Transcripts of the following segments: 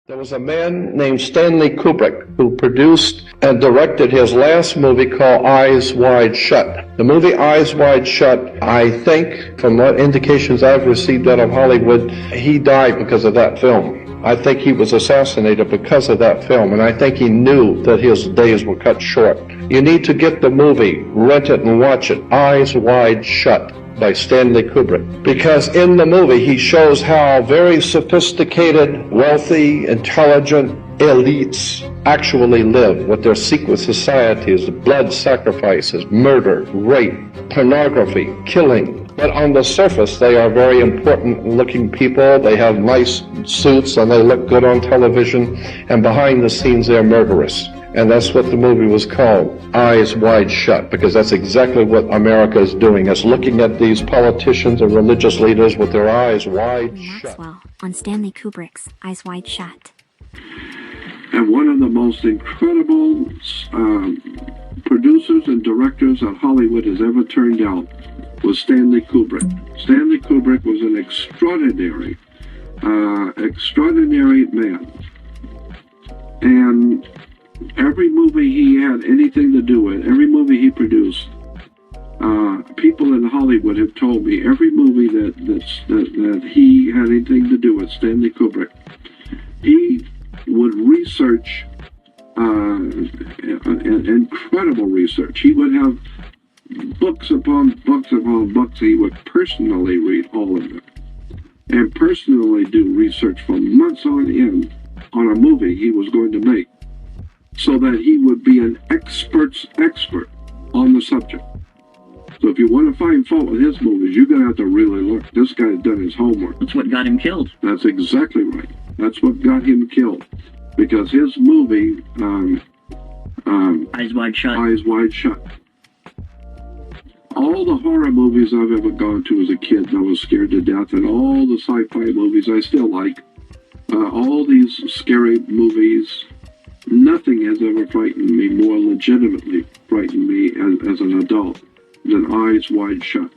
There was a man named Stanley Kubrick who produced and directed his last movie called Eyes Wide Shut. The movie Eyes Wide Shut, I think, from what indications I've received out of Hollywood, he died because of that film. I think he was assassinated because of that film, and I think he knew that his days were cut short. You need to get the movie, rent it and watch it, Eyes Wide Shut, by Stanley Kubrick, because in the movie he shows how very sophisticated, wealthy, intelligent elites actually live, what their secret societies, blood sacrifices, murder, rape, pornography, killing. But on the surface they are very important looking people, they have nice suits and they look good on television, and behind the scenes they're murderous. And that's what the movie was called, Eyes Wide Shut, because that's exactly what America is doing. It's looking at these politicians and religious leaders with their eyes wide shut. Maxwell on Stanley Kubrick's Eyes Wide Shut. And one of the most incredible producers and directors that Hollywood has ever turned out was Stanley Kubrick. Stanley Kubrick was an extraordinary man. And every movie he had anything to do with, every movie he produced, people in Hollywood have told me every movie that he had anything to do with, Stanley Kubrick, he would research, incredible research. He would have books upon books upon books. He would personally read all of them and personally do research for months on end on a movie he was going to make, so that he would be an expert on the subject. So if you want to find fault with his movies, you're going to have to really look. This guy's done his homework. That's what got him killed. That's exactly right. That's what got him killed. Because his movie, Eyes Wide Shut. Eyes Wide Shut. All the horror movies I've ever gone to as a kid, I was scared to death, and all the sci-fi movies I still like, all these scary movies, nothing has ever frightened me, more legitimately frightened me as an adult than Eyes Wide Shut.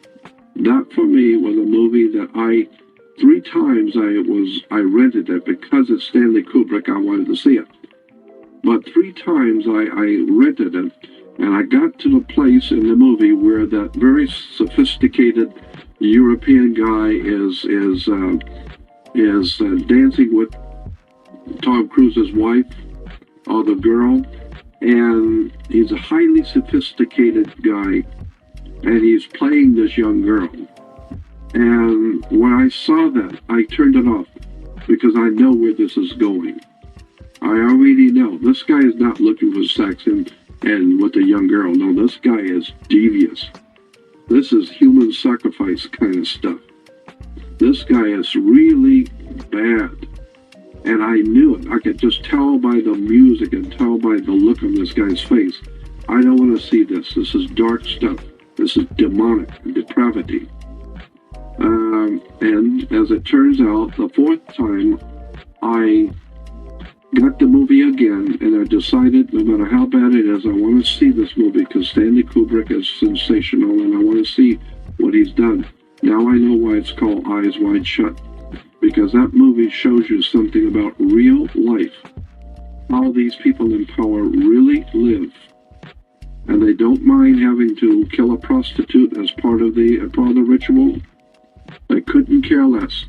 That for me was a movie that three times I rented it because it's Stanley Kubrick, I wanted to see it. But three times I rented it, and I got to the place in the movie where that very sophisticated European guy is dancing with Tom Cruise's wife, or the girl, and he's a highly sophisticated guy, and he's playing this young girl. And when I saw that, I turned it off, because I know where this is going. I already know. This guy is not looking for sex and with a young girl. No, this guy is devious. This is human sacrifice kind of stuff. This guy is really bad. And I knew it. I could just tell by the music and tell by the look on this guy's face. I don't want to see this. This is dark stuff. This is demonic depravity. And as it turns out, the fourth time, I got the movie again, and I decided, no matter how bad it is, I want to see this movie because Stanley Kubrick is sensational, and I want to see what he's done. Now I know why it's called Eyes Wide Shut. Because that movie shows you something about real life, how these people in power really live, and they don't mind having to kill a prostitute as part of the ritual. They couldn't care less.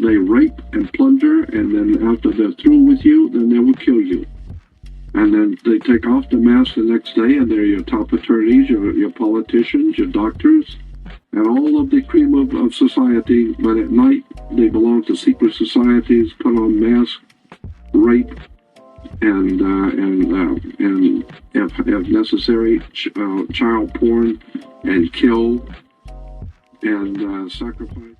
They rape and plunder, and then after they're through with you, then they will kill you. And then they take off the mask the next day, and they're your top attorneys, your politicians, your doctors, and all of the cream of society, but at night they belong to secret societies, put on masks, rape, and if necessary, child porn, and kill, and sacrifice.